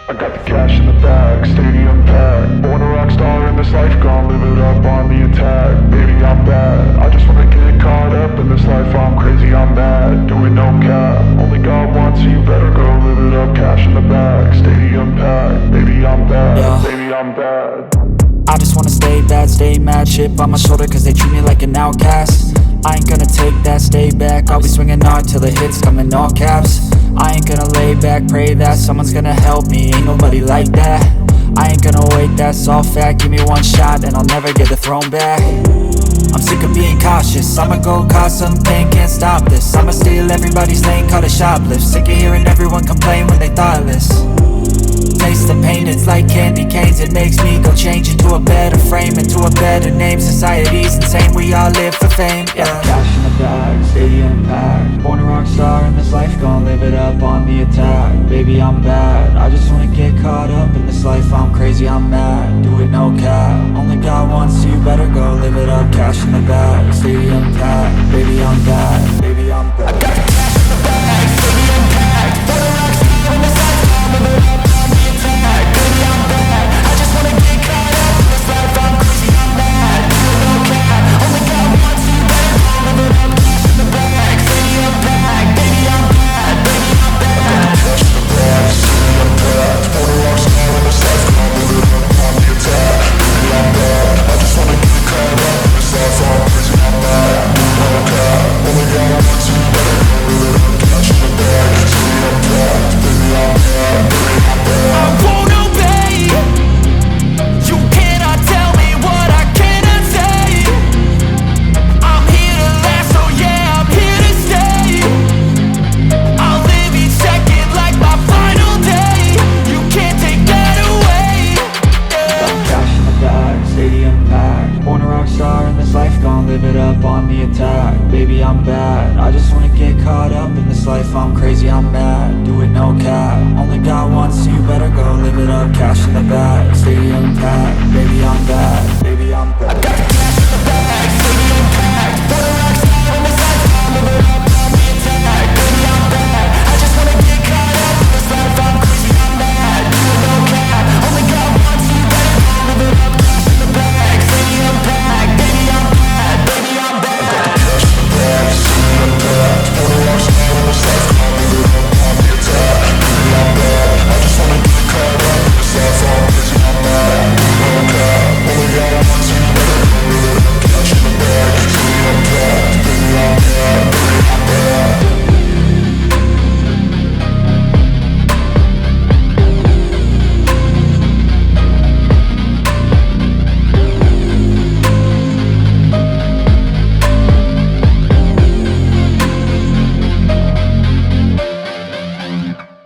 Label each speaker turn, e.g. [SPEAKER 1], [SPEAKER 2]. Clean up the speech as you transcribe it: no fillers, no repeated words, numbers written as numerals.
[SPEAKER 1] I got the cash in the bag, stadium packed. Born a rock star in this life, gon' live it up on the attack. Baby, I'm bad, I just wanna get caught up in this life. I'm crazy, I'm mad, doing no cap. Only God wants, so you better go live it up. Cash in the bag, stadium packed. Baby, I'm bad,
[SPEAKER 2] Yeah.
[SPEAKER 1] baby, I'm bad.
[SPEAKER 2] I just wanna stay bad, stay mad. Chip on my shoulder cause they treat me like an outcast. I ain't gonna take that, stay back. I'll be swinging hard till the hits come in all caps. I ain't gonna lay back, pray that someone's gonna help me. Ain't nobody like that. I ain't gonna wait, that's all fact. Give me one shot and I'll never get the throne back. I'm sick of being cautious, I'ma go cause some pain, can't stop this. I'ma steal everybody's lane, call it shoplift. Sick of hearing everyone complain when they thoughtless. Taste the pain, it's like candy canes. It makes me go change into a better frame, into a better name. Society's insane, we all live for fame, yeah. Cash in the bag, stadium packed. Born a rock star in this life, gon' live it up on the attack. Baby, I'm bad, I just wanna get caught up in this life. I'm crazy, I'm mad, do it no cap. Only God wants, so you better go live it up. Cash in the bag, stadium packed. Baby, I'm bad, baby, I'm bad. I got the cash in the bag, stadium packed. Born a rock star in this life, gon' live it up on the attack. Baby, I'm bad, I just wanna get caught up in this life. I'm crazy, I'm mad, do it no cap. Only God wants, so you better go live it up. Cash in the bag, stadium packed. Baby, I'm bad, baby, I'm bad.
[SPEAKER 1] Cash in the bag, stadium packed. Born a rock star in this life, gon' live it up on the attack. Baby, I'm bad, I just wanna get caught up in this life. I'm crazy, I'm mad, do it no cap. Only God wants, so you better go live it up. Cash in the bag, stadium packed. Baby, I'm bad, baby, I'm bad.
[SPEAKER 2] I won't obey. You cannot tell me what I cannot say. I'm here to last, so yeah, I'm here to stay. I'll live each second like my final day. You can't take that away, yeah. Cash in the bag, stadium packed. Born a rock star in this life, gon' live it up on the attack. Baby, I'm bad, I just wanna get caught up in this life. I'm crazy, I'm mad, do it no cap. Only God wants, so you better go live it up. Cash in the bag, stadium packed. Baby, I'm bad, baby, I'm bad.